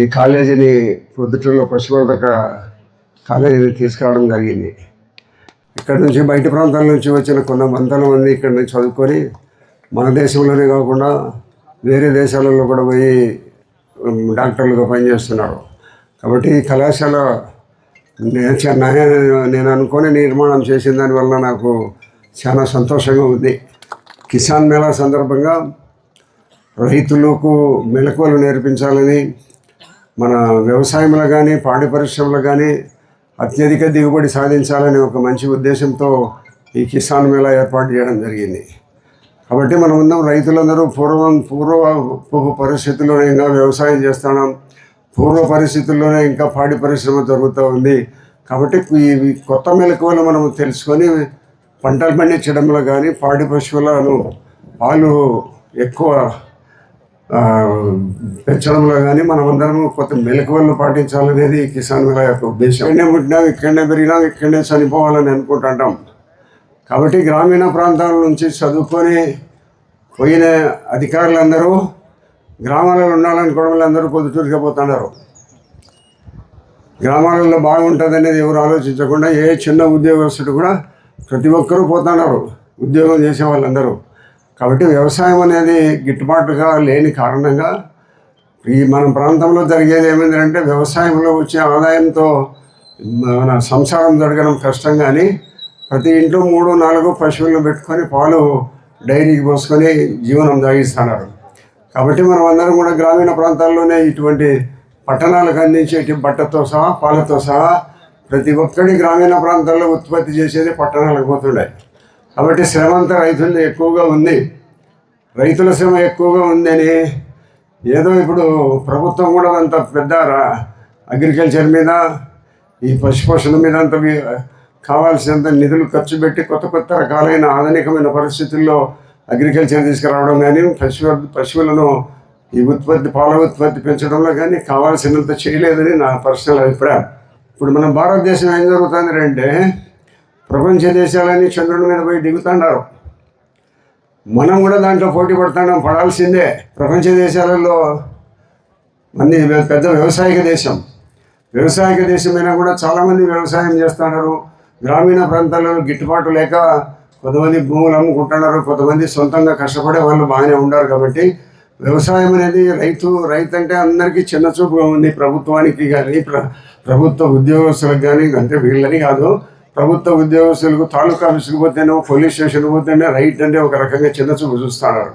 ఈ కాలేజీని పొద్దుటూరులో పశువర్ధక కాలేజీని తీసుకురావడం జరిగింది. ఇక్కడ నుంచి బయట ప్రాంతాల నుంచి వచ్చిన వందల మంది ఇక్కడ నుంచి చదువుకొని మన దేశంలోనే కాకుండా వేరే దేశాలలో కూడా పోయి డాక్టర్లుగా పనిచేస్తున్నారు. కాబట్టి ఈ కళాశాల నేను అనుకుని నిర్మాణం చేసిన దానివల్ల నాకు చాలా సంతోషంగా ఉంది. కిసాన్ మేళా సందర్భంగా రైతులకు మెలకువలు నేర్పించాలని, మన వ్యవసాయంలో కానీ పాడి పరిశ్రమలో కానీ అత్యధిక దిగుబడి సాధించాలని ఒక మంచి ఉద్దేశంతో ఈ కిసాన్ మేళా ఏర్పాటు చేయడం జరిగింది. కాబట్టి మనం అందరం రైతులందరూ పూర్వ పరిస్థితుల్లోనే ఇంకా వ్యవసాయం చేస్తున్నాం, పూర్వ పరిస్థితుల్లోనే ఇంకా పాడి పరిశ్రమ జరుగుతూ ఉంది. కాబట్టి ఈ కొత్త మెలకువలు మనం తెలుసుకొని పంటలు పండించడంలో కానీ పాడి పశువులను పాలు ఎక్కువ పెంచడంలో కానీ మనం అందరం కొత్త మెలకువలను పాటించాలనేది కిసాన్ మేళా యొక్క ఉద్దేశం. ఇక్కడనే పుట్టినాం, ఇక్కడనే పెరిగినాం, ఇక్కడనే చనిపోవాలని అనుకుంటుంటాం. కాబట్టి గ్రామీణ ప్రాంతాల నుంచి చదువుకొని పోయిన అధికారులందరూ గ్రామాలలో ఉండాలనుకోవడం వల్ల అందరూ పొద్దుటూరుగా పోతున్నారు. గ్రామాలలో బాగుంటుంది అనేది ఎవరు ఆలోచించకుండా ఏ చిన్న ఉద్యోగస్తుడు కూడా ప్రతి ఒక్కరూ పోతున్నారు, ఉద్యోగం చేసే వాళ్ళందరూ. కాబట్టి వ్యవసాయం అనేది గిట్టుబాటుగా లేని కారణంగా మన ప్రాంతంలో జరిగేది ఏమైందంటే వ్యవసాయంలో వచ్చే ఆదాయంతో మన సంసారం జరగడం కష్టం. కానీ ప్రతి ఇంట్లో 3-4 పశువులను పెట్టుకొని పాలు డైరీకి పోసుకొని జీవనం సాగిస్తున్నారు. కాబట్టి మనం అందరం కూడా గ్రామీణ ప్రాంతాల్లోనే ఇటువంటి పట్టణాలకు అందించేటి బట్టతో సహా పాలతో సహా ప్రతి ఒక్కటి గ్రామీణ ప్రాంతాల్లో ఉత్పత్తి చేసేది పట్టణాలకు పోతుండే. కాబట్టి శ్రమ అంతా రైతులు ఎక్కువగా ఉంది, రైతుల శ్రమ ఎక్కువగా ఉందని ఏదో ఇప్పుడు ప్రభుత్వం కూడా అంత పెద్ద అగ్రికల్చర్ మీద ఈ పశుపోషణ మీద అంత కావాల్సినంత నిధులు ఖర్చు పెట్టి కొత్త రకాలైన ఆధునికమైన పరిస్థితుల్లో అగ్రికల్చర్ తీసుకురావడం కానీ పశువులను ఈ పాల ఉత్పత్తి పెంచడంలో కానీ కావాల్సినంత చేయలేదని నా పర్సనల్ అభిప్రాయం. ఇప్పుడు మన భారతదేశం ఏం జరుగుతుంది అంటే ప్రపంచ దేశాలని చంద్రుడి మీద పోయి దిగుతున్నారు, మనం కూడా దాంట్లో పోటీ పడుతున్నాం, పడాల్సిందే. ప్రపంచ దేశాలలో మంది పెద్ద వ్యవసాయక దేశమైనా కూడా చాలామంది వ్యవసాయం చేస్తున్నారు. గ్రామీణ ప్రాంతాల్లో గిట్టుబాటు లేక కొంతమంది భూములు అమ్ముకుంటున్నారు, కొంతమంది సొంతంగా కష్టపడే వాళ్ళు బాగానే ఉన్నారు. కాబట్టి వ్యవసాయం అనేది రైతు అంటే అందరికీ చిన్న చూపుగా ఉంది. ప్రభుత్వానికి కానీ ప్రభుత్వ ఉద్యోగస్తులకు కానీ, అంటే వీళ్ళని కాదు, ప్రభుత్వ ఉద్యోగస్తులకు తాలూకా ఆఫీసుకు పోతేనో పోలీస్ స్టేషన్కి పోతేనే రైట్ అంటే ఒక రకంగా చిన్న చూపు చూస్తున్నారు.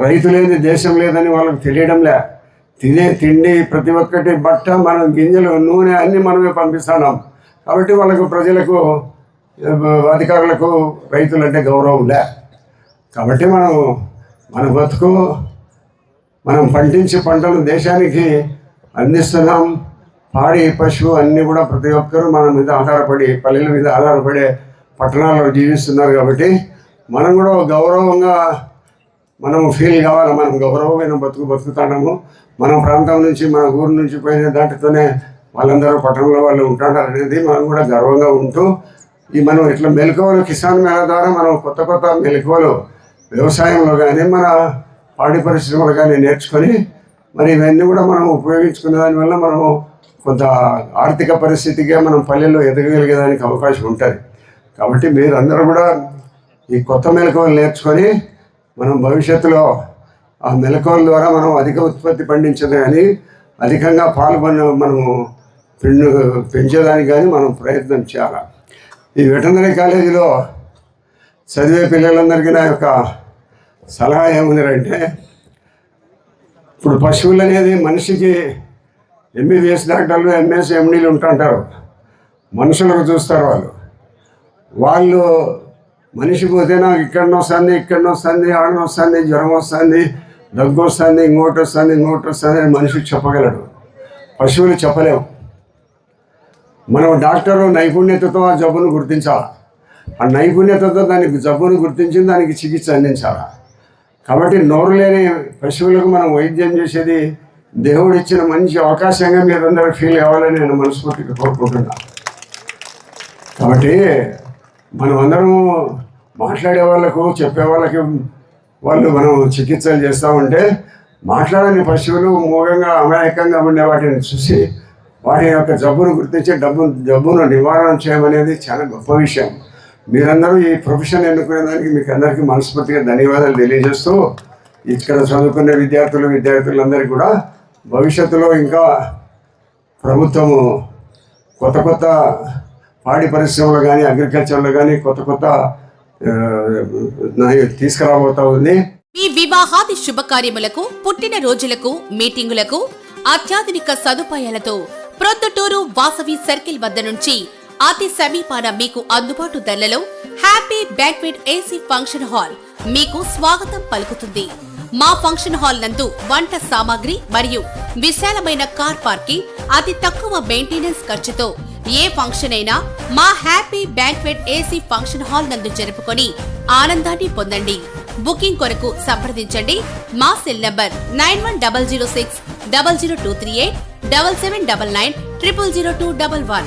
రైతు లేని దేశం లేదని వాళ్ళకి తెలియడంలే. తినే తిండి ప్రతి ఒక్కటి బట్ట మనం గింజలు నూనె అన్నీ మనమే పంపిస్తున్నాం. కాబట్టి వాళ్ళకు ప్రజలకు అధికారులకు రైతులంటే గౌరవం లే. కాబట్టి మన బతుకు మనం పండించే పంటలు దేశానికి అందిస్తున్నాం. పాడి పశువు అన్నీ కూడా ప్రతి ఒక్కరూ మన మీద ఆధారపడి పల్లెల మీద ఆధారపడే పట్టణాల్లో జీవిస్తున్నారు. కాబట్టి మనం కూడా గౌరవంగా మనం ఫీల్ కావాలి. మనం గౌరవమైన బతుకుతాము. మన ప్రాంతం నుంచి మన ఊరు నుంచి పోయిన దాంట్తోనే వాళ్ళందరూ పట్టణంలో వాళ్ళు ఉంటున్నారు అనేది మనం కూడా గర్వంగా ఉంటూ మనం ఇట్లా మెలకువలు కిసాన్ మేళా ద్వారా మనం కొత్త మెలకువలు వ్యవసాయంలో కానీ మన పాడి పరిశ్రమలు కానీ నేర్చుకొని మరి ఇవన్నీ కూడా మనం ఉపయోగించుకునే దానివల్ల మనము కొంత ఆర్థిక పరిస్థితిగా మనం పల్లెల్లో ఎదగగలిగేదానికి అవకాశం ఉంటుంది. కాబట్టి మీరందరూ కూడా ఈ కొత్త మెలకువలు నేర్చుకొని మనం భవిష్యత్తులో ఆ మెలకువల ద్వారా మనం అధిక ఉత్పత్తి పండించదు కానీ అధికంగా పాలు మనము పెంచేదానికి కానీ మనం ప్రయత్నం చేయాలి. ఈ వెటర్నరీ కాలేజీలో చదివే పిల్లలందరికీ నా యొక్క సలహా ఏముందంటే, ఇప్పుడు పశువులు అనేది మనిషికి ఎంబీబీఎస్ డాక్టర్లు ఎంఎస్ ఎండీలు ఉంటుంటారు, మనుషులకు చూస్తారు వాళ్ళు మనిషి పోతే నాకు ఇక్కడనే వస్తుంది ఆడనొస్తుంది, జ్వరం వస్తుంది, దగ్గు వస్తుంది, ఇంకోటి వస్తుంది అని మనిషికి చెప్పగలడు. పశువులు చెప్పలేవు. మనం డాక్టరు నైపుణ్యతతో ఆ జబ్బును గుర్తించాలి. ఆ నైపుణ్యతతో దానికి జబ్బును గుర్తించి దానికి చికిత్స అందించాలి. కాబట్టి నోరు లేని పశువులకు మనం వైద్యం చేసేది దేవుడు ఇచ్చిన మంచి అవకాశంగా మీరందరూ ఫీల్ కావాలని నేను మనస్ఫూర్తిగా కోరుకుంటున్నాను. కాబట్టి మనం అందరం మాట్లాడే వాళ్ళకు చెప్పే వాళ్ళకి మనం చికిత్సలు చేస్తూ ఉంటే మాట్లాడని పశువులు మూగంగా అమాయకంగా ఉండే వాటిని చూసి వాటి యొక్క జబ్బును గుర్తించి జబ్బును నివారణ చేయమనేది చాలా గొప్ప విషయం. మీరందరూ ఈ ప్రొఫెషన్ ఎన్నుకునే దానికి మీకు అందరికీ మనస్ఫూర్తిగా ధన్యవాదాలు తెలియజేస్తూ, ఇక్కడ చదువుకునే విద్యార్థులందరికీ కూడా భవిష్యత్తులో ఇంకా ప్రభుత్వము కొత్త కొత్త పాడి పరిశ్రమలు కానీ అగ్రికల్చర్లో కానీ కొత్త తీసుకురాబోతా ఉంది. మీ వివాహాది శుభకార్యములకు, పుట్టిన రోజులకు, మీటింగులకు అత్యాధునిక సదుపాయాలతో ప్రొద్దుటూరు వాసవి సర్కిల్ వద్ద నుంచి అతి సమీపాన మీకు అందుబాటు ధరలలో happy banquet AC function hall మీకు స్వాగతం పలుకుతుంది. మా ఫంక్షన్ హాల్ నందు వంట సామాగ్రి మరియు విశాలమైన కార్ పార్కింగ్, అతి తక్కువ మెయింటెనెన్స్ ఖర్చుతో ఏ ఫంక్షన్ అయినా మా happy banquet AC function hall నందు జరుపుకొని ఆనందాన్ని పొందండి. బుకింగ్ కొరకు సంప్రదించండి. మా సెల్ నంబర్ 9100600238 7799 000211.